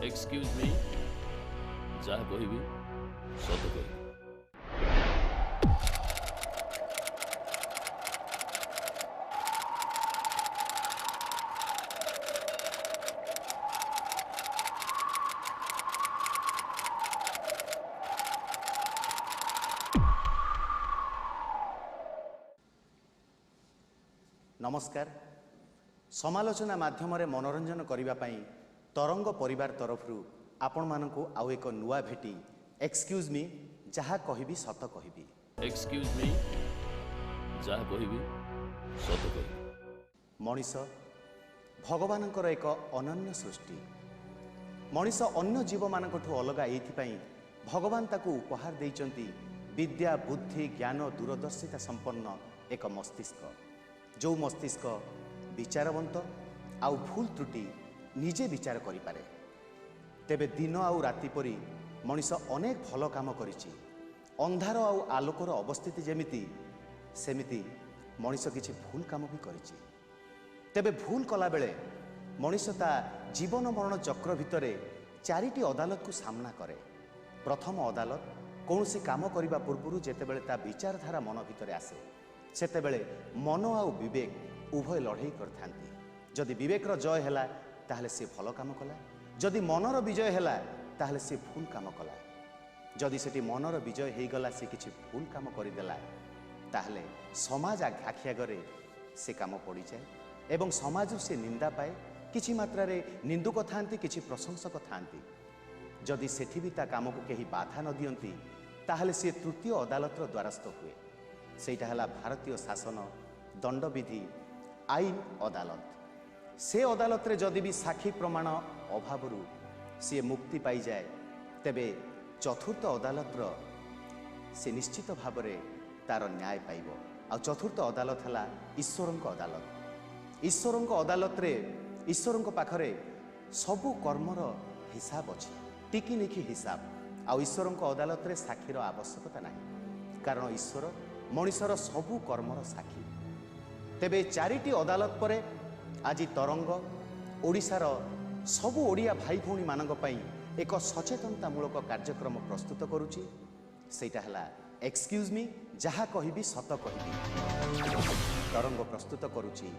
Excuse me जहाँ कहबी सत कहबी। नमस्कार। समालोचना माध्यम मनोरंजन करने तरंग परिवार तरफ आपण मानकु आउ एक नुआ भेटी एक्सक्यूज मी जहाँ कहबी सत कहबी। एक्सक्यूज मी जहाँ कहबी सत कहबी। मनीष भगवानंकर एक अनन्य सृष्टि। मनीष अन्य जीव मानकठु अलगा एथिपाई भगवान ताकू उपहार देइचंती विद्या बुद्धि ज्ञान दूरदर्शिता संपन्न एक मस्तिष्क, जो मस्तिष्क विचारवंत आउ भूल त्रुटि निजे विचार करिपारे। तेबे दिन आउ राति परी मनीष अनेक भल काम करिछि। अंधार आउ आलोकर अवस्थिति जेमिति सेमिति मनीष किछि भूल काम भी करिछि। तेबे भूल कला बेले मनीष ता जीवन मरण चक्र भितरे चारिटी अदालत को सामना करे। प्रथम अदालत कौनसी काम करिबा पूर्वरु जेतेबेले ता विचारधारा मन भितरे आसे सेतेबेले मन आउ विवेक उभय लड़ाई करथांती। जदि विवेक रो जय हैला ताहले से भल काम कला, जदि मनर विजय हैला ताहले से भूल काम कला। जदि सेठी मनर विजय हेई गला से किछि भूल काम करिदेला ताहले समाज आख्यागरे से काम पड़ी जाए एवं समाज से निंदा पाए। किछि मात्रा रे निंदुक थांती, किछि प्रशंसक थांती। जदि सेठी भी ता काम को केही बाधा न दियंती ताहले से तृतीय अदालत रो द्वारस्थ हुए। सेटा हला भारतीय शासन दंडविधि आईन अदालत। से अदालत रे जदि भी साक्षी प्रमाण अभावरु सी मुक्ति पाई जाए तेबे चतुर्थ अदालत रो से निश्चित भावरे तार न्याय पाइबो। आ चतुर्थ अदालत हला ईश्वरंक अदालत। ईश्वरंक अदालत रे ईश्वरंक पाखरे सबु कर्मर हिसाब अछि, टिकी निखी हिसाब। आ ईश्वरंक अदालत रे साक्षीर आवश्यकता नाही, कारण ईश्वर मनीषर सबु कर्मर साक्षी। तेबे चारिटी अदालत परे आज तरंग ओडिशार सबु ओडिया भाई भौणी मानक पई एक सचेतनतामूलक कार्यक्रम प्रस्तुत करुची। सेटा हला एक्सक्यूज मी जहाँ कहबी सत कहबी। तरंग प्रस्तुत करुची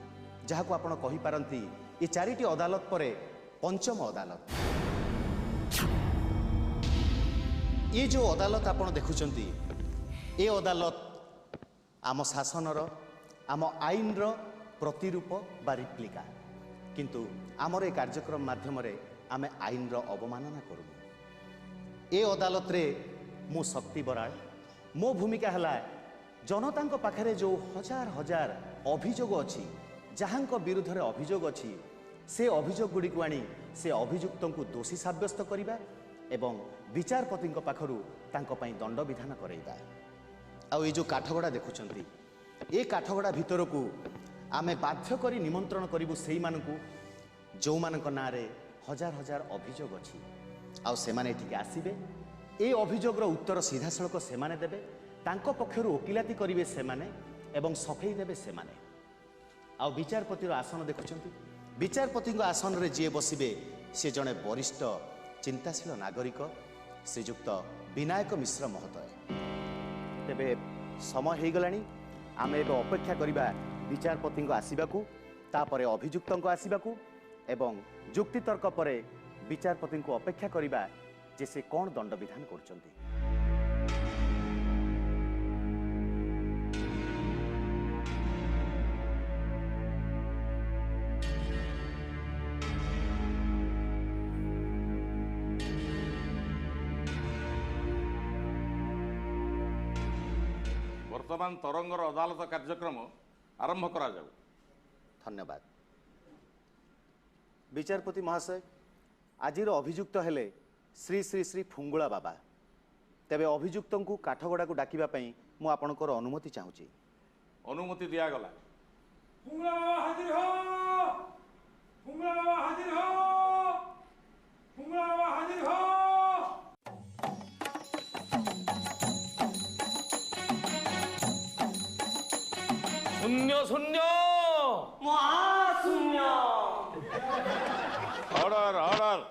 जहाँ को आपण कहि पारंती ये चारिटी अदालत परे पंचम अदालत। ये जो अदालत आपण देखुचंती ये अदालत आम शासनर आम आईन रो प्रतिरूप बा रिप्लिका। किंतु आमर ए कार्यक्रम माध्यम आमे आईन रो अवमानना करू। ए अदालत रे मो शक्ति बराल। मो भूमिका हला जनता पाखरे जो हजार हजार अभियोग अछि, जहां विरुद्ध रे अभियोग अछि से अभियोग गुडी को आनी से अभियुक्त को दोषी साब्यस्त करिबा एवं विचारपति पाखरु तांको पई दंड विधान करैबा। आ ये जो काठगड़ा देखुचंती ए काठगड़ा भितर को आमे बाध्य करी निमंत्रण करिबु सेई मानकु जो मानक नारे हजार हजार अभियोग अछि। आ सेमाने एठिके आसीबे। ए अभियोग रो उत्तर सीधा सड़क सेमाने देबे, तांको पक्षरु वकिलाती करिवे सेमाने एवं सफेई देबे सेमाने। आ विचारपति रो आसन देखुचंती। विचारपति आसन रे जे बसिबे से जने वरिष्ठ चिंताशील नागरिक श्रीयुक्त विनायक मिश्र महोदय। तेबे समय हो गलानी आमे एबे अपेक्षा करिबा विचारपति आसवाकू, तापरे अभियुक्त आसवाकू एवं जुक्तितर्क परे विचारपति को अपेक्षा करिबा जे से कौन दंड विधान करछंती। वर्तमान तरंगर अदालत कार्यक्रम आरंभ करा जाऊ। धन्यवाद। विचारपति महाशय, आजिर अभियुक्त हेले श्री श्री श्री फुंगुला बाबा। तेबे अभियुक्त को काठगड़ा को डाकिबा पई मु आपनकर अनुमति चाहूची। अनुमति दिया गला। फुंगुला बाबा हाजिर हो। फुंगुला बाबा हाजिर हो। फुंगुला बाबा हाजिर हो। शून्य शून्य महाशून्य। Order order.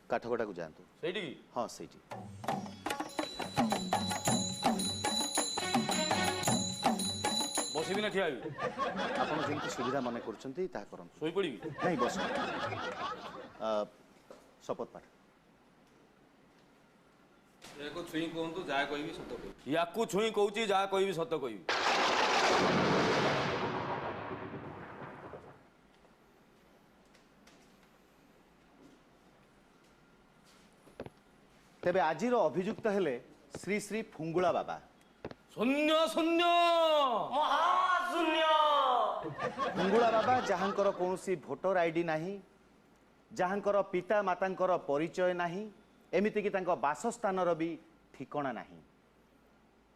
काठगड़ा को जातु ସେଇଠି हाँ सही ବସିବି ନା ଠିଆ ହେବି ଆପଣ ଯେମିତି ସୁବିଧା ମନେ କରୁଛନ୍ତି ତାହା କରନ୍ତୁ ଶୋଇପଡ଼ିବି ନାଇଁ ବସ ଶପଥ ପାଠ ଏହାକୁ ଛୁଇଁ କୁହନ୍ତୁ ଯାହା କହିବି ସତ କହିବି। ୟାକୁ ଛୁଇଁ କହୁଛି ଯାହା କହିବି ସତ କହିବି। तेबे आजिर अभियुक्त हेले श्री श्री फुंगुला बाबा ଶୂନ୍ୟ ଶୂନ୍ୟ फुंगुला बाबा जहाँकर कौनसी भोटर आईडी नाही जहाँकर पिता मातांकर परिचय नाही एमिति कि तांको बासस्थानर भी ठिकणा नाही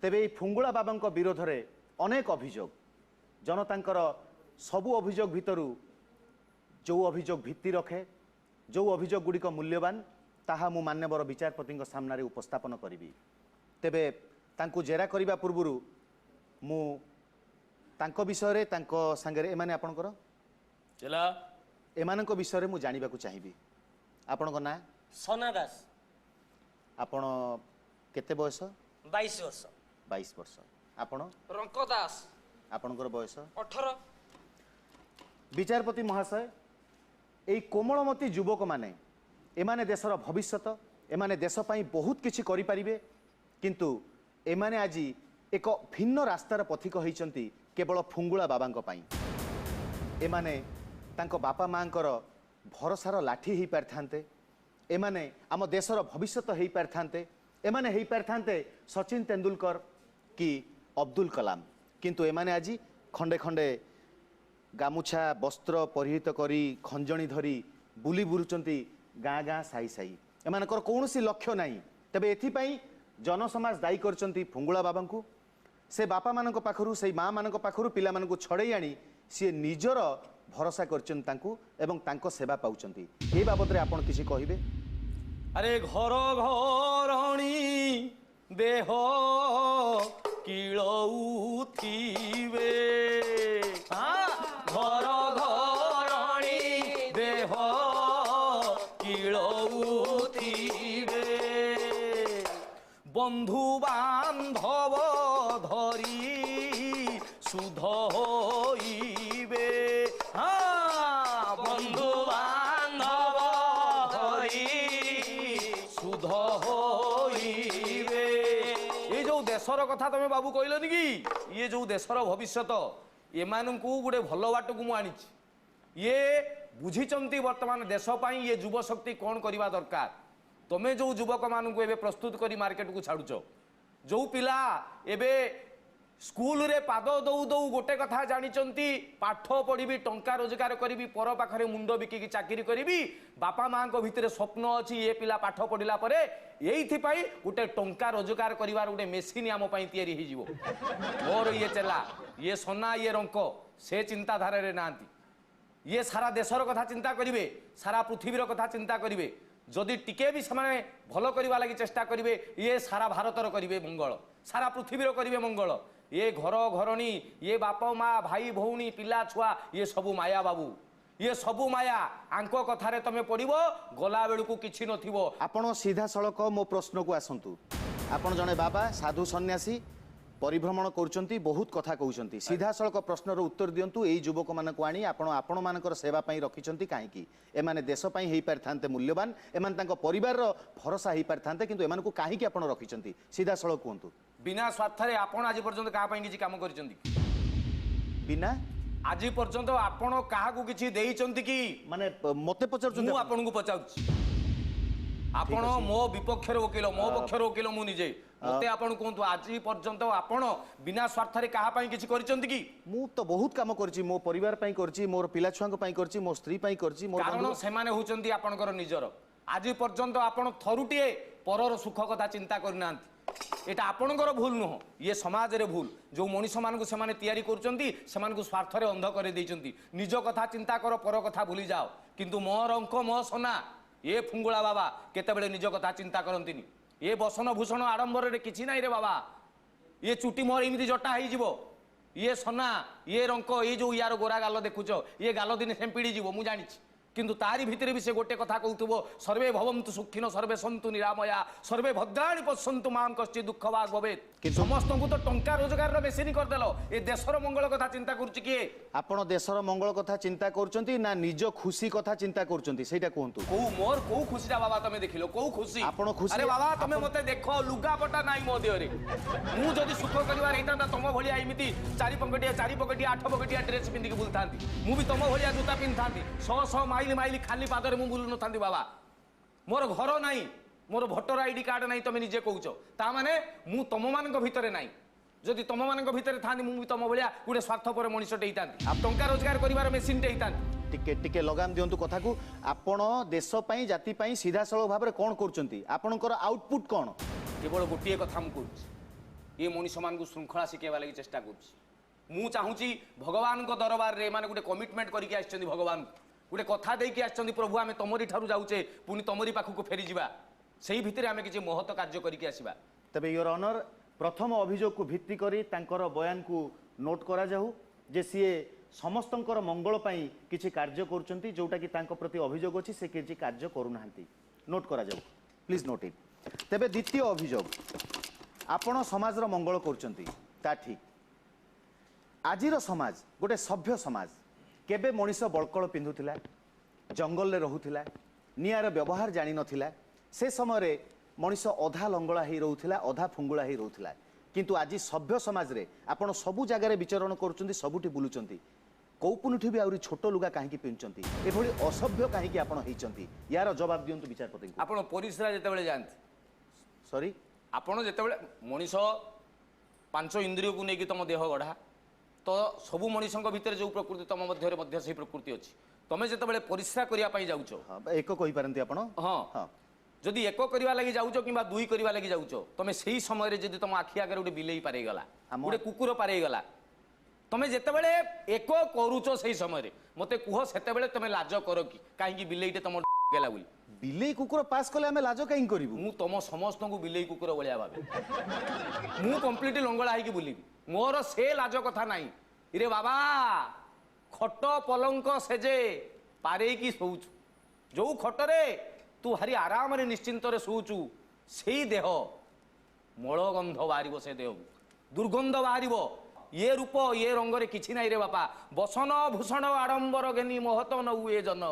तेबे এই फुंगुला बाबांको विरोध रे अनेक अभियोग जनतांकर सबु अभियोग भितरु जो अभियोग भित्ति रखे जो अभियोग गुड़िक मूल्यवान ताहा मु मान्यवर विचारपति सामने उपस्थापन करी तेबे तांको जेरा करबा पूर्वरु मु तांको विषय रे तांको संगे एमाने आपणकर चला एमानंको विषय रे मु जानिबा को चाहिबी आपणको ना सोना दास आपण केते बयस 22 वर्ष 22 वर्ष आपण रंक दास आपणकर बयस 18 विचारपति महाशय एई कोमलमती युवक माने एमाने देशर भविष्यत एमाने देश पई बहुत किछि करि परिबे किंतु एमाने आजी एक भिन्न रास्तार पथिक होइचंती केवल फुंगुला बाबांको पई एमाने तांको बापा मांकर भरोसार लाठी ही पारथांते एमाने आम देशर भविष्यत हो पारथांते एमाने हो पारथांते सचिन तेंदुलकर कि अब्दुल कलाम किंतु एमाने आजी खंडे खंडे गामुछा वस्त्र परिहित करी खंजणी धरी बुली बुरुचंती गाँ गाँ साई साई एमानकर कौनसी लक्ष्य नहीं तेबे एथिपाई जनसमाज दायी करचंती फुंगुला बाबांकु से बापा मानक पाखरु से माँ मानक पाखरु पिला मानकु छड़े आनी सी निजर भरोसा करचंती तांकु एवं तांको सेवा पाउचंती ए बाबद रे आपण किछि कहिबे अरे घर घरणी देह किळौथिबे घर घरणी देह किळौथिबे बंधु बांधव धरी सुध होइबे बंधु बांधव धरी सुध होइबे ये जो देशर कथा तमे बाबू कहलनि कि ये जो देशर भविष्यत एमानंकु गुडे भलो बाटकु मु आनिछि ये बुझिचंती वर्तमान देश पाई ये युव शक्ति कौन करवा दरकार तमे जो युवक मानू एबे प्रस्तुत करी मार्केट को छाड़ुच जो पिला एबे स्कूल रे पाद दौ दौ गोटे कथा जानिचंती पाठ पढ़ी टंका रोजगार करी पर पाखरे मुंड बिकिकी चाकरी करी बापा माँ को भितर स्वप्न अच्छी ये पिला पाठ पढ़ला परे एइथिपाई गोटे टंका रोजगार करिवार गोटे मेसीन आम पई तैयारी हो जिवो मोर ये चला ये सोना ये रंक से चिंताधारा रे नांती ये सारा देशर कथा चिंता करिवे सारा पृथ्वीर कथा चिंता करिवे जदि टिके भी समाने भलो करबा लागि चेष्टा करिवे ये सारा भारतर करिवे मंगल सारा पृथ्वीर करिवे मंगल ये घर घरणी ये बाप माँ भाई भौणी पिला छुआ ये सबू माया बाबू ये सबू माया आंको कथारे तमे पड़िबो गला बेलू किछि नथिबो आपण सीधा सड़क मो प्रश्न को आसंतु आपण जने बाबा साधु सन्यासी परिभ्रमण करुचंती बहुत कथा कहउचंती सीधा सड़क प्रश्नर उत्तर दियंतु एई युवक मानक आनी आपण मानकर सेवा पई रखिचंती काहेकि एमाने देश पई हेई पारथांते मूल्यवान एमान तांको परिवार रो भरोसा हेई पारथांते किंतु एमानकु काहेकि आपण रखिचंती सीधा सड़क कहंतु बिना स्वार्थरे आपण आज पर्यंत का पई किछि काम करिचंती बिना आज पर्यंत आपण काहाकू किछि देइचंती कि माने मते पचारचंती मु आपनकु पचाउछि आपण मो विपक्षर वकील मो पक्षर वकील मु निजे मते आपण कोंतु आज पर्यंत आपण बिना स्वार्थरे काहा पई किछि करिचंती कि मु तो बहुत काम करछि मो परिवार पई करछि मोर पिला छुआंक पई करछि मो स्त्री पई करछि मोर कारण से माने होचंती आपनकर निजर आज पर्यंत आपण थरुटिए परर सुख कथा चिंता करनांती एटा आपनकर भूल नुह ये समाज रे भूल जो मनीष मानकु से माने तैयारी करचंती से मानकु स्वार्थ रे अंध करे दैचंती निज कथा चिंता करो पर कथा भूली जाओ किंतु मोर अंक मो सोना ये फुंगुला बाबा केतेबेले निज कथा चिंता करंतिनी ये बसन भूषण आडंबर रे किछि नाही रे बाबा ये चुटी मोर इमिति जटा हेई जिवो ये सोना ये रंक ये जो यार गोरा गाल देखुच ये गाल दिन सेम्पिड़ी जीव मु जानी किंतु तारी भितर भी से गोटे कथा कहूथबो सर्वे भवन्तु सुखिनो सर्वे सन्तु निरामया सर्वे भद्राणि पश्यन्तु मां कष्टि दुःख भाग भवेत् समस्त को तो टंका रोजगार मेसिन करदेलो ए देशर मंगल कथा चिंता करूछि किए आपण देशर मंगल कथा चिंता करूचंती ना निज खुशी कथा चिंता करूचंती सेटा कहंतु को मोर को खुशीटा बाबा तमे देखिलो को खुशी आपण खुशी अरे बाबा तमे मते देखो लुगा पटा नाही मो देहरे मु जदी सुख करिवार हेता तम भलिया एमिति चारि पकटिया आठ पकटिया ड्रेस पिंदी के बुलतांती मु भी तम भलिया जूता पिनथांती 100 माइल माइल खाली पादरे मु बुलु नथांती बाबा मोर घर नाही मोर भोटर आईडी कार्ड नाही तमे निजे कहउछो ता माने मु तम मानक भितरे नाही जदि तम मानक भितरे थांदी मु भी तम भलिया गुडे स्वार्थपर मनुष्यटे हितांती आप टंका रोजगार करिवार मेसिन टे हितांती टिके टिके लगाम दियंतु कथा को आपण देश पई जाति पई सीधा सळो भाबरे कोन करचंती आपणकर आउटपुट कोन केवल गोटे कथा मु कहूँ ये मनीष मान श्रृंखला शिखेवा लगी चेष्टा करूँ चाहूँगी भगवान को दरबार रे माने गोटे कमिटमेंट करके आछिछन्ती भगवान गोटे कथा देके आछिछन्ती प्रभु आमे तमरी ठारू जाउचे पुनी तमरी पाखु को फेरी जिबा सेही भितरे आमे किछि महत कार्य करके आसीबा तबे योर ऑनर प्रथम अभियोग को भित्ति करी तांकर बयान को नोट करा जाऊ जे सीए समस्तंकर मंगल पई किछि कार्य करूचंती जोटा कि तांको प्रति अभियोग अछि से किछि कार्य करूनाहांती नोट करा जाऊ प्लीज नोट इट तबे द्वितीय अभियोग आपण समाजर मंगल करूचंती ता ठीक आजिर समाज गोटे सभ्य समाज केबे मनीष बळकळ पिंधुथिला जंगल रे रहुथिला नियार व्यवहार जानि नथिला से समय मनीष अधा लंगड़ा ही रोला अधा फुंगुला ही रोला किंतु आज सभ्य समाज रे आपण सबु जगार विचरण करुचंती सबुठी बुलुचंती कौपुनुठी भी आउरी छोट लुगा काहेकि पिंचंती एभली असभ्य काहेकि आपण हेचंती यार जवाब दियंतु विचारपति आपण परिसरा जेतेबेले जानती सॉरी आपण जेतेबेले मनीष पांच इंद्रिय को नेकी तम देह गढ़ा तो सबु मनीषक भितर जो प्रकृति तम मध्य मध्य से प्रकृति अछि तमे जेतेबेले परिस्रा करिया पई जाउछो हां एक कहि पारंती आपण हां हां जदि एक करवा लगी जाउछो किबा दुई करवा लगी जाउछो तमे सेही समय रे जदि तम आखि आगे गोटे बिलेई पारे गला गोटे कुकुर पारे गला तमे जेतेबेले एक करूछो सेही समय रे मते कुह सेतेबेले तमे लाज करो कि काहे कि बिलेईटे तम गेला बोली बिलेई कुकुर पास कले हमें लाज काहे करिवु मु तम समस्त को बिलेई कुकुर बलिया भाबे मु कंप्लीट लंगड़ा है कि बुलिबी मोर से लाज कथा नाही इरे बाबा खट पलंक सेजे पारे की सोउछु जो खटरे तू हरी आराम रे निश्चिंत रे सोचु सेही देह मलगंध बाहरिबो से देह दुर्गंध बाहरिबो ये रूप ये रंग रे किछि नाही रे बापा बसन भूषण आडंबर गेनी महत न हुए जन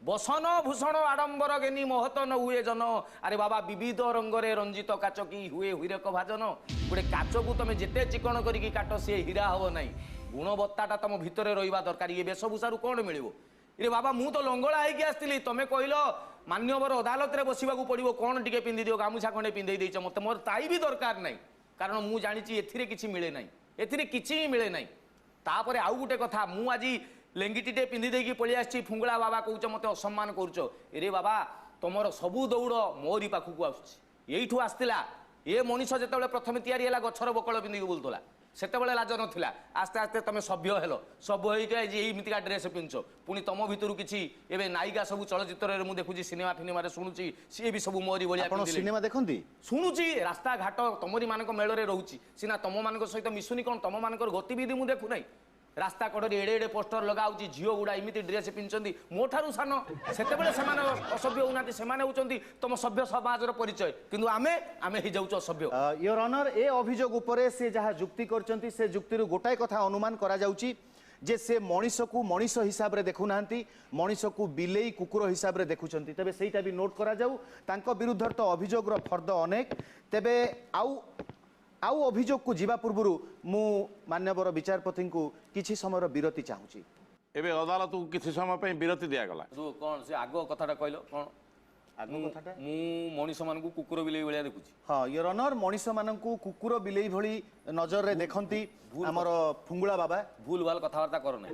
बसन भूषण आडंबर गेनी महत न हुए जन अरे बाबा विविध रंग रे रंजित काच की हुए हिरक भाजन गोटे काच को तमे जेते चिकन करिकी काट से हीरा हबो नाही गुणवत्ताटा तम भितरे रहिबा दरकार ये वेशभूषारू कोन मिलिबो इरे बाबा मु तो लंगड़ा है आसती तमे कहलो मान्यवर अदालत रे बसिबा पड़ो कौन टिके पिंधि दियो गामुछा खंडे पिंधे देछ मत मोर ताई भी दरकार नहीं कारण मु जानी एथिरे किछि मिले नहीं एथिरे किछि ही मिले नहीं तापरे आउ गुटे कथा मु आज लेंगिटीटे पिंधि देकी पळि आछि फुंगला बाबा कहूछ मते असम्मान करूछ एरे बाबा तमर सबु दौड़ मोरी पाखु आसुछि एइठु आस्तिला ए मनीष जेतेबेले प्रथम तयारी हैला गछर बकळ पिंधि के बुलतला सेतेबेले लाज नथिला आस्ते आस्ते तमे सभ्य हेलो सभ्य होइके जे एमितिका ड्रेस पिंचो पुनी तम भितरु किछि एबे नायिका सब चलचित्र रे मु देखुछि सिनेमा फिनेमा रे सुनुछि सी भी सब मोरी बलिया आपण सिनेमा देखंती सुनुछि रास्ता घाट तमरी मानक मेल रे रहउछि सिना तम मानक सहित मिसुनी कोन तम मानकर गतिविधि मु देखु नै रास्ता कड़े एड़े एड़े पोस्टर लगाउछि झियो गुडा इमिति ड्रेस पिंचंदी मोठारु सान सेतेबेले सेमाने असभ्य होउनाति सेमाने होउचंदी तम सभ्य समाजर परिचय किंतु आमे हि जाउछो असभ्य योर ऑनर ए अभियोग उपरे से जहा जुक्ति करचंती से जुक्ति रु गोटाय कथा अनुमान करा जाउछि जे से मनीष को मनीष हिसाब रे देखु नांती मनीष को बिलेई कुकुर हिसाब रे देखुचंती तबे सेटा भी नोट करा जाउ तांको विरुद्ध तो अभियोग रो फर्द अनेक तबे आउ अभियोग को जीवा पूर्व मु मान्यवर विचारपति को किछि समय विरति चाहूची एबे अदालत को किछि समय पे विरति दिया गला जो कोन से आगो कथाटा कहलो कोन आगो कथाटा मु मनीष मान को कुकुर बिलेई भलिया देखुची हां योर ऑनर मनीष मान को कुकुर बिलेई भली नजर रे देखंती हमर फुंगुला बाबा भूल भाल कथावार्ता कर नै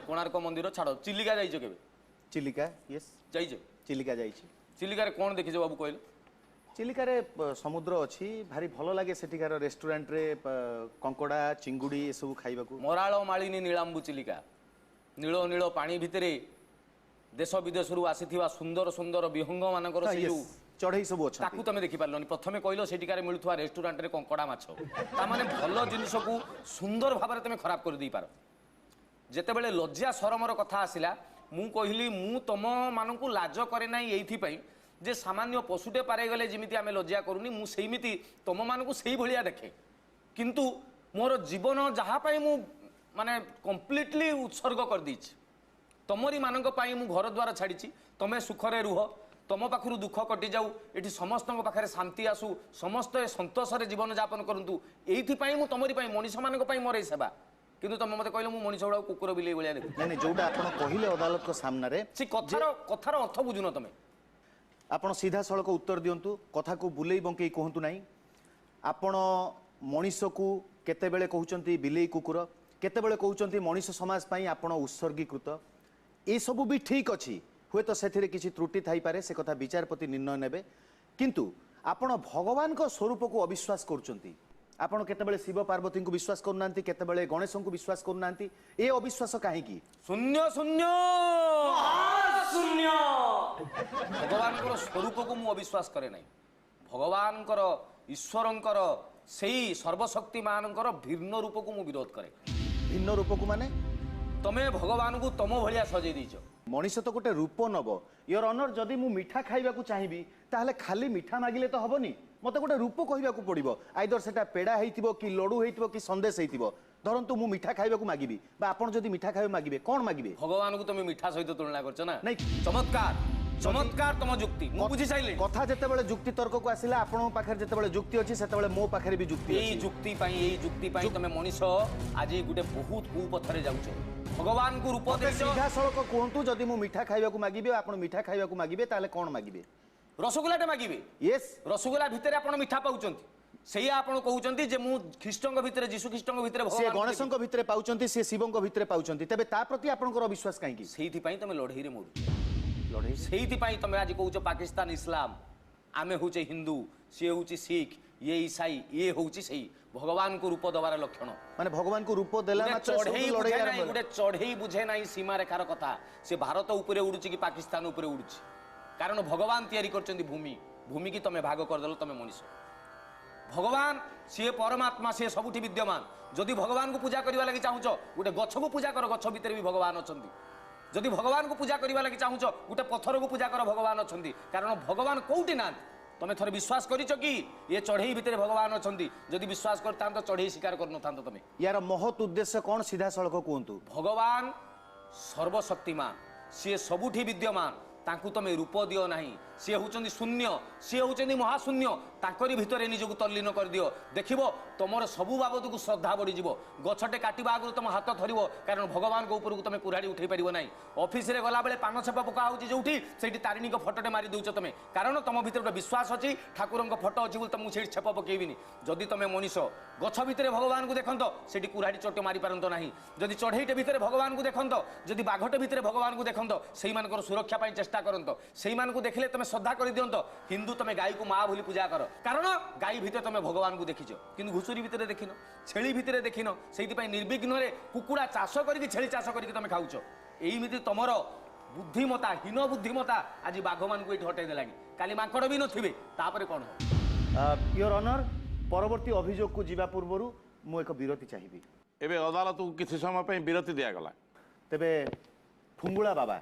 कोणार्क मंदिर छाड़ो चिलिका जाइछो केबे चिलिका यस जाइछो चिलिका जाइछि चिलिका रे कोन देखिछो बाबू कहलो चिलिका रे समुद्र अच्छी भारी भल लगे सेठिकार रेस्टोरेंट रे कंकड़ा चिंगुड़ी ए सब खाइबा को मराळ मालिनी नीलांबू चिलिका नील नील पानी भितरे देश विदेश रु आसीथिबा सुंदर सुंदर विहंग मानकर से जो चढ़ई सब अच्छा ताकू तमे देखि पारलनी प्रथमे कहलो सेठिकार मिलुथवा रेस्टोरेंट रे कंकड़ा माछ ता माने भल जिनिस को सुंदर भाबरे तमे खराब कर दी पार ଯେତେବେଳେ ଲଜ୍ଜା ସରମର କଥା ଆସିଲା ମୁଁ କହିଲି ମୁଁ ତମ ମାନଙ୍କୁ ଲାଜ କରେ ନାହିଁ ଏଇଥିପାଇଁ ଯେ ସାମାନ୍ୟ ପଶୁଟେ ପାରେଇଗଲେ ଯେମିତି ଆମେ ଲଜ୍ଜା କରୁନି ମୁଁ ସେଇମିତି ତମମାନଙ୍କୁ ସେଇଭଳିଆ ଦେଖେ କିନ୍ତୁ ମୋର ଜୀବନ ଯାହା ପାଇଁ ମୁଁ ମାନେ କମ୍ପ୍ଲିଟଲି ଉତ୍ସର୍ଗ କରିଦେଇଛି ତମରି ମାନଙ୍କ ପାଇଁ ମୁଁ ଘର ଦ୍ୱାର ଛାଡ଼ିଛି ତମେ ସୁଖରେ ରୁହ ତମ ପାଖରୁ ଦୁଃଖ କଟିଯାଉ ଏଠି ସମସ୍ତଙ୍କ ପାଖରେ ଶାନ୍ତି ଆସୁ ସମସ୍ତେ ସନ୍ତୋଷରେ ଜୀବନ ଯାପନ କରନ୍ତୁ ଏଇଥିପାଇଁ ମୁଁ ତମରି ପାଇଁ ମଣିଷମାନଙ୍କ ପାଇଁ ମୋର ଏଇ ସେବା କିନ୍ତୁ ତମେ ମତେ କହିଲ ମୁଁ ମଣିଷ ଗୁଡ଼ାକୁ କୁକୁର ବିଲେଇ ଭଳିଆ ଦେଖୁ ନାଇଁ ଯୋଉଟା ଆପଣ କହିଲେ ଅଦାଲତ ସାମ୍ନାରେ ସେ କଥାର ଅର୍ଥ ବୁଝୁନ ତମେ ଆପଣ ସିଧାସଳଖ ଉତ୍ତର ଦିଅନ୍ତୁ କଥାକୁ ବୁଲେଇ ବଙ୍କେଇ କୁହନ୍ତୁ ନାହିଁ ଆପଣ ମଣିଷକୁ କେତେବେଳେ କହୁଛନ୍ତି ବିଲେଇ କୁକୁର କେତେବେଳେ କହୁଛନ୍ତି ମଣିଷ ସମାଜ ପାଇଁ ଆପଣ ଉତ୍ସର୍ଗୀକୃତ ଏସବୁ ବି ଠିକ୍ ଅଛି ହୁଏତ ସେଥିରେ କିଛି ତ୍ରୁଟି ଥାଇପାରେ ସେ କଥା ବିଚାରପତି ନିର୍ଣ୍ଣୟ ନେବେ କିନ୍ତୁ ଆପଣ ଭଗବାନଙ୍କ ସ୍ୱରୂପକୁ ଅବିଶ୍ୱାସ କରୁଛନ୍ତି ଆପଣ କେତେବେଳେ ଶିବ ପାର୍ବତୀଙ୍କୁ ବିଶ୍ୱାସ କରୁନାହାନ୍ତି କେତେବେଳେ ଗଣେଶଙ୍କୁ ବିଶ୍ୱାସ କରୁନାହାନ୍ତି ଏ ଅବିଶ୍ୱାସ କାହିଁକି ଶୂନ୍ୟ ଶୂନ୍ୟ ଶୂନ୍ୟ ଭଗବାନଙ୍କର ସ୍ୱରୂପକୁ ମୁଁ ଅବିଶ୍ୱାସ କରେ ନାହିଁ ଭଗବାନଙ୍କର ଈଶ୍ୱରଙ୍କର ସେଇ ସର୍ବଶକ୍ତିମାନଙ୍କର ଭିନ୍ନ ରୂପକୁ ମୁଁ ବିରୋଧ କରେ ଭିନ୍ନ ରୂପକୁ ମାନେ ତମେ ଭଗବାନଙ୍କୁ ତମ ଭଳିଆ ସଜେଇ ଦେଇଛ ମଣିଷ ତ ଗୋଟେ ରୂପ ନବ ୟୋର ଅନର ଯଦି ମୁଁ ମିଠା ଖାଇବାକୁ ଚାହିଁବି ତାହେଲେ ଖାଲି ମିଠା ମାଗିଲେ ତ ହବନି ମତେ ଗୋଟେ ରୂପ କହିବାକୁ ପଡିବ ଆଇଦର ସେଟା ପେଡା ହେଇଥିବ କି ଲଡୁ ହେଇଥିବ କି ସନ୍ଦେଶ ହେଇଥିବ ଧରନ୍ତୁ ମୁଁ ମିଠା ଖାଇବାକୁ ମାଗିବି ବା ଆପଣ ଯଦି ମିଠା ଖାଇବାକୁ ମାଗିବେ କ'ଣ ମାଗିବେ ଭଗବାନଙ୍କୁ ତମେ ମିଠା ସହିତ ତୁଳନା କରୁଛ ନା ନାଇଁ। ଚମତ୍କାର ଚମତ୍କାର ତମ ଯୁକ୍ତି ମୁଁ ବୁଝି ସାରିଲି କଥା ଯେତେବେଳେ ଯୁକ୍ତି ତର୍କକୁ ଆସିଲା ଆପଣଙ୍କ ପାଖରେ ଯେତେବେଳେ ଯୁକ୍ତି ଅଛି ସେତେବେଳେ ମୋ ପାଖରେ ବି ଯୁକ୍ତି ଏଇ ଯୁକ୍ତି ପାଇଁ ତମେ ମଣିଷ ଆଜି ଗୋଟେ ବହୁତ କୁପଥରେ ଯାଉଛ ଭଗବାନଙ୍କୁ ରୂପ ଦେଇଛ ସିଧାସଳଖ କୁହନ୍ତୁ ଯଦି ମୁଁ ମିଠା ଖାଇବାକୁ ମାଗିବି ଆପଣ ମିଠା ଖାଇବାକୁ ମାଗିବେ ତାହେଲେ କ'ଣ ମାଗିବେ ରସଗୋଲାଟେ ମାଗିବେ ୟେସ୍ ରସଗୋଲା ଭିତରେ ଆପଣ ମିଠା ପାଉଛନ୍ତି ସେଇଆ ଆପଣ କହୁଛନ୍ତି ଯେ ମୁଁ ଖ୍ରୀଷ୍ଟଙ୍କ ଭିତରେ ଯୀଶୁ ଖ୍ରୀଷ୍ଟଙ୍କ ଭିତରେ ସେ ଗଣେଶଙ୍କ ଭିତରେ ପାଉଛନ୍ତି ସେ ଶିବଙ୍କ ଭିତରେ ପାଉଛନ୍ତି ତେବେ ତା ପ୍ରତି ଆପଣଙ୍କର ଅବିଶ୍ୱାସ କାହିଁକି ସେଇଥିପାଇଁ ତମେ ଲଢ଼େଇରେ ମରୁଛ ଲଢ଼େଇ ସେଇଥିପାଇଁ ତମେ ଆଜି କହୁଛ ପାକିସ୍ତାନ ଇସଲାମ ଆମେ ହଉଛେ ହିନ୍ଦୁ ସିଏ ହଉଛି ଶିଖ ଇଏ ଇସାଇ ଇଏ ହଉଛି ସେଇ ଭଗବାନଙ୍କୁ ରୂପ ଦେବାର ଲକ୍ଷଣ ମାନେ ଭଗବାନଙ୍କୁ ରୂପ ଦେଲା ମାତ୍ରେ ଚଢେଇ ସବୁ ବୁଝେ ଲଢ଼େଇ ନାହିଁ ଆରମ୍ଭ ଗୋଟେ ଚଢେଇ ବୁଝେ ନାହିଁ ସୀମାରେଖାର କଥା ସେ ଭାରତ ଉପରେ ଉଡୁଛି କି ପାକିସ୍ତାନ ଉପରେ ଉଡୁଛି କାରଣ ଭଗବାନ ତିଆରି କରିଛନ୍ତି ଭୂମି କି ତମେ ଭାଗ କରିଦେଲ ତମେ ମଣିଷ ଭଗବାନ ସିଏ ପରମାତ୍ମା ସିଏ ସବୁଠି ବିଦ୍ୟମାନ ଯଦି ଭଗବାନଙ୍କୁ ପୂଜା କରିବା ଲାଗି ଚାହୁଁଛ ଗୋଟେ ଗଛକୁ ପୂଜା କର ଗଛ ଭିତରେ ବି ଭଗବାନ ଅଛନ୍ତି ଯଦି ଭଗବାନଙ୍କୁ ପୂଜା କରିବା ଲାଗି ଚାହୁଁଛ ଗୋଟେ ପଥରକୁ ପୂଜା କର ଭଗବାନ ଅଛନ୍ତି କାରଣ ଭଗବାନ କୋଉଠି ନାହାନ୍ତି ତମେ ଥରେ ବିଶ୍ୱାସ କରିଛ କି ଏ ଚଢେଇ ଭିତରେ ଭଗବାନ ଅଛନ୍ତି ଯଦି ବିଶ୍ୱାସ କରିଥାନ୍ତ ଚଢେଇ ଶିକାର କରିନଥାନ୍ତ ତମେ ୟାର ମହତ ଉଦ୍ଦେଶ୍ୟ କ'ଣ ସିଧାସଳଖ କୁହନ୍ତୁ ଭଗବାନ ସର୍ବଶକ୍ତିମାନ ସିଏ ସବୁଠି ବିଦ୍ୟମାନ ତାଙ୍କୁ ତମେ ରୂପ ଦିଅ ନାହିଁ ସିଏ ହଉଛନ୍ତି ଶୂନ୍ୟ ସିଏ ହଉଛନ୍ତି ମହାଶୂନ୍ୟ ତାଙ୍କରି ଭିତରେ ନିଜକୁ ତଲ୍ଲୀନ କରିଦିଅ ଦେଖିବ ତମର ସବୁ ବାବଦକୁ ଶ୍ରଦ୍ଧା ବଢିଯିବ ଗଛଟେ କାଟିବା ଆଗରୁ ତମ ହାତ ଧରିବ କାରଣ ଭଗବାନଙ୍କ ଉପରକୁ ତମେ କୁରାଡ଼ି ଉଠେଇ ପାରିବ ନାହିଁ ଅଫିସରେ ଗଲାବେଳେ ପାନ ଛେପ ପକା ହଉଛି ଯୋଉଠି ସେଇଠି ତାରିଣୀଙ୍କ ଫଟୋଟେ ମାରି ଦଉଛ ତମେ କାରଣ ତମ ଭିତରେ ଗୋଟେ ବିଶ୍ୱାସ ଅଛି ଠାକୁରଙ୍କ ଫଟୋ ଅଛି ବୋଲି ତମକୁ ସେଇଠି ଛେପ ପକେଇବିନି ଯଦି ତମେ ମଣିଷ ଗଛ ଭିତରେ ଭଗବାନଙ୍କୁ ଦେଖନ୍ତ ସେଠି କୁରାଡ଼ି ଚୋଟ ମାରିପାରନ୍ତ ନାହିଁ ଯଦି ଚଢ଼େଇଟେ ଭିତରେ ଭଗବାନଙ୍କୁ ଦେଖନ୍ତ ଯଦି ବାଘଟେ ଭିତରେ ଭଗବାନଙ୍କୁ ଦେଖନ୍ତ ସେଇମାନଙ୍କର ସୁରକ୍ଷା ପାଇଁ ଚେଷ୍ଟା କରନ୍ତ ସେଇମାନଙ୍କୁ ଦେଖିଲେ ତମେ ଶ୍ରଦ୍ଧା କରିଦିଅନ୍ତ ହିନ୍ଦୁ ତମେ ଗାଈକୁ ମା ବୋଲି ପୂଜା କର କାରଣ ଗାଈ ଭିତରେ ତମେ ଭଗବାନଙ୍କୁ ଦେଖିଛ କିନ୍ତୁ ଘୁଷୁରୀ ଭିତରେ ଦେଖିନ ଛେଳି ଭିତରେ ଦେଖିନ ସେଇଥିପାଇଁ ନିର୍ବିଘ୍ନରେ କୁକୁଡ଼ା ଚାଷ କରିକି ଛେଳି ଚାଷ କରିକି ତମେ ଖାଉଛ ଏଇମିତି ତମର ବୁଦ୍ଧିମତା ହୀନ ବୁଦ୍ଧିମତା ଆଜି ବାଘମାନଙ୍କୁ ଏଇଠି ହଟେଇ ଦେଲାଣି କାଲି ମାଙ୍କଡ଼ ବି ନଥିବେ ତାପରେ କ'ଣ ହବ ୟୋର ଅନର ପରବର୍ତ୍ତୀ ଅଭିଯୋଗକୁ ଯିବା ପୂର୍ବରୁ ମୁଁ ଏକ ବିରତି ଚାହିଁବି ଏବେ ଅଦାଲତକୁ କିଛି ସମୟ ପାଇଁ ବିରତି ଦିଆଗଲା ତେବେ ଫୁଙ୍ଗୁଳା ବାବା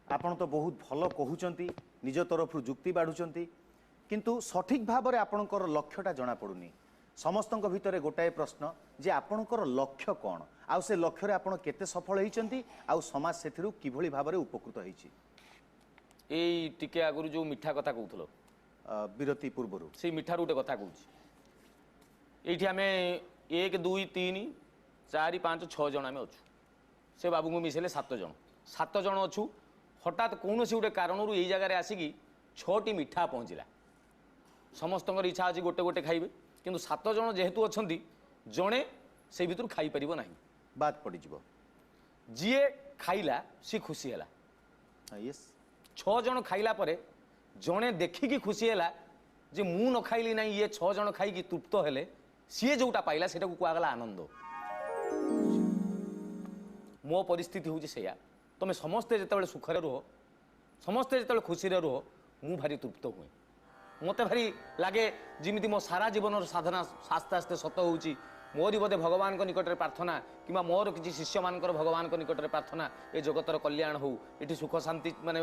ଆପଣ ତ ବହୁତ ଭଲ କହୁଛନ୍ତି ନିଜ ତରଫରୁ ଯୁକ୍ତି ବାଢ଼ୁଛନ୍ତି କିନ୍ତୁ ସଠିକ୍ ଭାବରେ ଆପଣଙ୍କର ଲକ୍ଷ୍ୟଟା ଜଣାପଡ଼ୁନି ସମସ୍ତଙ୍କ ଭିତରେ ଗୋଟାଏ ପ୍ରଶ୍ନ ଯେ ଆପଣଙ୍କର ଲକ୍ଷ୍ୟ କ'ଣ ଆଉ ସେ ଲକ୍ଷ୍ୟରେ ଆପଣ କେତେ ସଫଳ ହେଇଛନ୍ତି ଆଉ ସମାଜ ସେଥିରୁ କିଭଳି ଭାବରେ ଉପକୃତ ହେଇଛି ଏଇ ଟିକେ ଆଗରୁ ଯୋଉ ମିଠା କଥା କହୁଥିଲ ବିରତି ପୂର୍ବରୁ ସେଇ ମିଠାରୁ ଗୋଟେ କଥା କହୁଛି ଏଇଠି ଆମେ 1 2 3 4 5 6 ଜଣ ଆମେ ଅଛୁ ସେ ବାବୁଙ୍କୁ ମିଶେଇଲେ 7 ଜଣ 7 ଜଣ ଅଛୁ ହଠାତ୍ କୌଣସି ଗୋଟେ କାରଣରୁ ଏଇ ଜାଗାରେ ଆସିକି 6ଟି ମିଠା ପହଞ୍ଚିଲା ସମସ୍ତଙ୍କର ଇଚ୍ଛା ଅଛି ଗୋଟେ ଗୋଟେ ଖାଇବେ କିନ୍ତୁ 7 ଜଣ ଯେହେତୁ ଅଛନ୍ତି ଜଣେ ସେ ଭିତରୁ ଖାଇପାରିବ ନାହିଁ ବାଦ ପଡ଼ିଯିବ ଯିଏ ଖାଇଲା ସେ ଖୁସି ହେଲା ୟେସ୍ 6 ଜଣ ଖାଇଲା ପରେ ଜଣେ ଦେଖିକି ଖୁସି ହେଲା ଯେ ମୁଁ ନ ଖାଇଲି ନାହିଁ ଇଏ 6 ଜଣ ଖାଇକି ତୃପ୍ତ ହେଲେ ସିଏ ଯୋଉଟା ପାଇଲା ସେଟାକୁ କୁହାଗଲା ଆନନ୍ଦ ମୋ ପରିସ୍ଥିତି ହେଉଛି ସେଇଆ ତମେ ସମସ୍ତେ ଯେତେବେଳେ ସୁଖରେ ରୁହ ସମସ୍ତେ ଯେତେବେଳେ ଖୁସିରେ ରୁହ ମୁଁ ଭାରି ତୃପ୍ତ ହୁଏ ମୋତେ ଭାରି ଲାଗେ ଯେମିତି ମୋ ସାରା ଜୀବନର ସାଧନା ଆସ୍ତେ ଆସ୍ତେ ସତ ହେଉଛି मोरी बोधे भगवान निकट प्रार्थना कि मोर किसी शिष्य मान भगवान निकट प्रार्थना ए जगतर कल्याण हो ये सुख शांति माने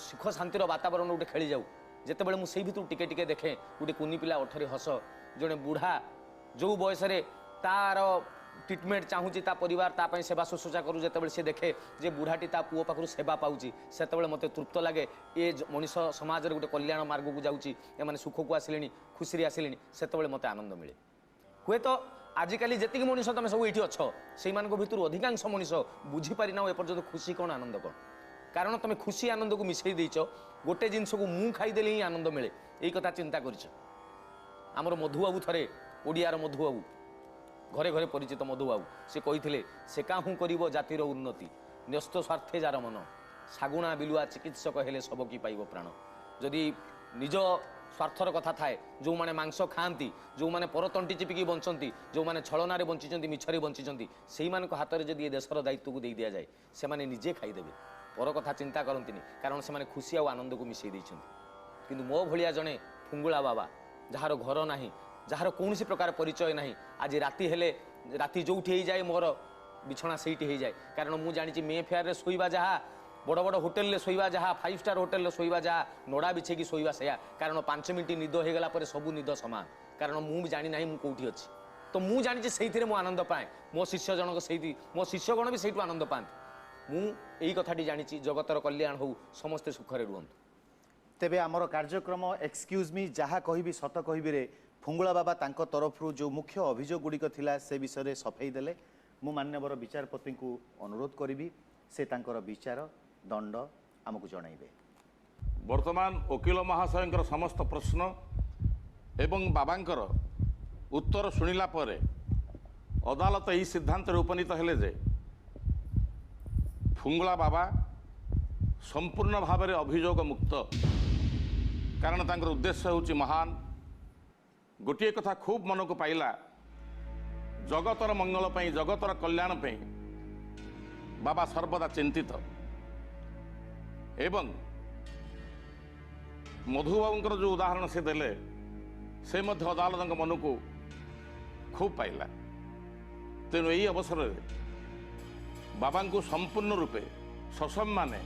सुख शांतिर वातावरण गोटे खेली जाऊ जिते मुझे भर टिके टिके देखे गोटे कुनी पिला ओठरी हस जड़े बुढ़ा जो बयस तार ट्रिटमेंट चाहूँगी परिवार तापाई सेवा शुश्रूषा करू जिते सी देखे जे बुढ़ाटी ता पुओ पाखु सेवा पाऊँगी से मत तृप्त लगे ये मनीष समाज गोटे कल्याण मार्ग को जाऊँगी एम सुख को आसिले खुशी आसिले से मत आनंद मिले हुए तो आजिकल जी मनीष तुम सब ये अच्छ से भर अधिकांश मनीष बुझीपारी ना एपर्यंत खुशी कौन आनंद कौन कारण तुम खुशी आनंद को मिसई देच गोटे जिनस को मुँह खाईदे ही आनंद मिले यही कथा चिंता करमर मधुबाबू थे ओडियार मधुबाबू घरे घरे परिचित मधुबाबू से कही से काहू कर जातिर उन्नति न्यस्त स्वार्थे जार मन सागुणा बिलुआ चिकित्सक हेले सब कि पाइब प्राण जदि निज स्वार्थर कथा थाए जो माने मांस खाती जो माने परतंटी चिपिकी बंचती जो माने छलनारे बंचिचंती मिछरे बंचिचंती सेही मानक हाथ में जदि देशर दायित्व को दे दिया जाए से माने निजे खाईदेवे पर कथा चिंता करंतिनी कारण से माने खुशी और आनंद को मिसई देइछंती किंतु मो भलिया जने फुंगुला बाबा जार घर नाही जार कौन प्रकार परिचय ना आज राति हेले राति जो जाए मोर बिछना सहीटी हो जाए कारण मुझे जानी मे फेयर शोवा जहाँ बड़ बड़ होटेल शोवा जहाँ 5 स्टार होटेल शोवा जहाँ नड़ा बिछेकी शोवा से कारण 5 मिनट निद होगला सबू निद सामान कारण मुझे जानी ना मुझे कौटी अच्छी तो मुझे जानी से मो आनंद पाए मो शिष्य जनक से मो शिष्यगण भी सहीठू आनंद पाते मुझे कथाटी जानी जगतर कल्याण हो समस्ते सुखरे रुहतु तेबे आमर कार्यक्रम एक्सक्यूज मी जहाँ कहि सत कहि रे फुंगुला बाबा तांको तरफरु जो मुख्य अभियोग गुड़िक थिला से विषय सफेई देले मु मान्यवर विचारपति को अनुरोध करी से तांकर विचार दंड आमको जणाइबे। वर्तमान वकिल महाशयंकर समस्त प्रश्न एवं बाबांकर उत्तर शुणिला परे अदालत यही सिद्धांत उपनीत हेले जे फुंगुला बाबा संपूर्ण भाव में अभियोग मुक्त कारण तांकर उद्देश्य होची महान गोटे कथा खूब मन को पाइला जगतर मंगल पई जगतर कल्याण पई बाबा सर्वदा चिंतित एवं मधुबाबूंकर जो उदाहरण से देले से मध्य अदालत मन को खूब पाइला तेणु यही अवसर में बाबा को संपूर्ण रूपे ससम्माने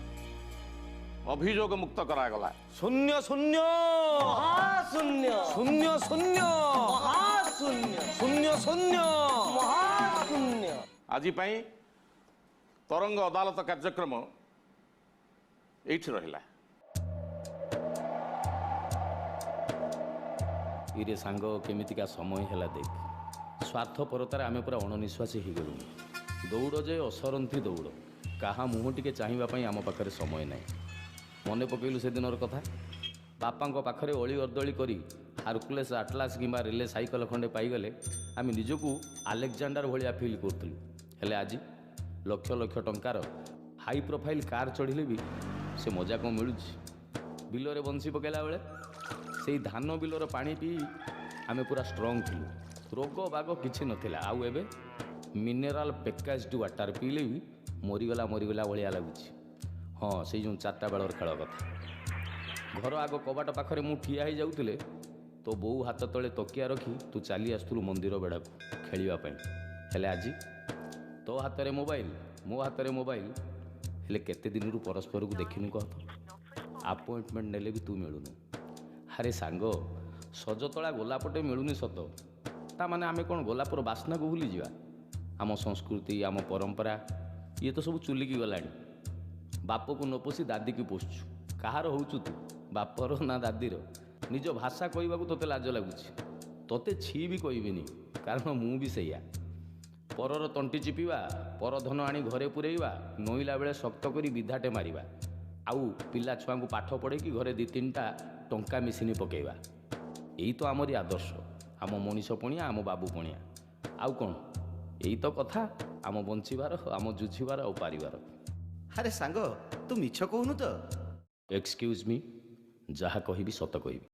अभियोग मुक्त करागला। शून्य शून्य महाशून्य शून्य शून्य महाशून्य शून्य शून्य महाशून्य आज पाई तरंग अदालत कार्यक्रम एठी रहिला। इरे सांग केमितिका समय हैला देख स्वार्थपरतार आमे पूरा अणनिश्वासी हो गलु दौड़ जे असरंती दौड़ कहा मुह टिके चाहिए आम पाखे समय ना मन पकईलु से दिनर कथा बापा पाखरे अली अर्दली करी हारकुलेस आटलास कि रिले साइकेल खंडे पाईगले आम निजकू आलेक्जांडर भाया फिल करूँ हेले आज लक्ष लक्ष टंकार हाई प्रोफाइल कार चढ़िले भी से मजा कौन मिलूँ बिलरे बंशी पकेला बेले से धान बिलर पानी पी आम पूरा स्ट्रंग थिलु रोग बाग किसी नथिला आउ एबे मिनेराल पैकेज्ड वाटर पीले भी मरीगला भाया लगुच हाँ से जो 4टा बेलर खेल कथा घर आग कबाट पाखरे मु ठिया ही जाउतिले तो बो हाथ तले तकिया रखी तू चली आसुलु मंदिर बेड़ा को खेलिया हेले आज तो हाथ में मोबाइल मो हाथ में मोबाइल हेले केते दिन परस्पर को देखिनु कह तो अपॉइंटमेंट नेले भी तू मिलूनु अरे सांग सजतला गोलापटे मिलूनी सत ता माने आमे कौन गोलापर बास्ना को भूली जावा आम संस्कृति आम परंपरा ये तो सब चुलिकी गलानी बाप को न पोषी दादी की पोषु कहार होचु तू बापर ना दादीर निज भाषा कहवा को तोते लाज लगुच तोते छी भी कहबिनी कारण मु भी सैया परर तंटी चिपिवा पर धन आनी घरे पुरेवा नईला बेले शक्त करी विधाटे मारिबा आउ पिला छुआ को पाठ पढ़े कि घरे 2-3टा टंका मिसिनी पकेवा यही तो आमरी आदर्श आम मनीष पणिया आम बाबू पणिया आउ कौन यही तो कथा आम बंचीबार आम जुझीबार और पारिबार। अरे सांग तू मिछ कहूनु तो एक्सक्यूज मी जहाँ कहिबी सत कहिबी।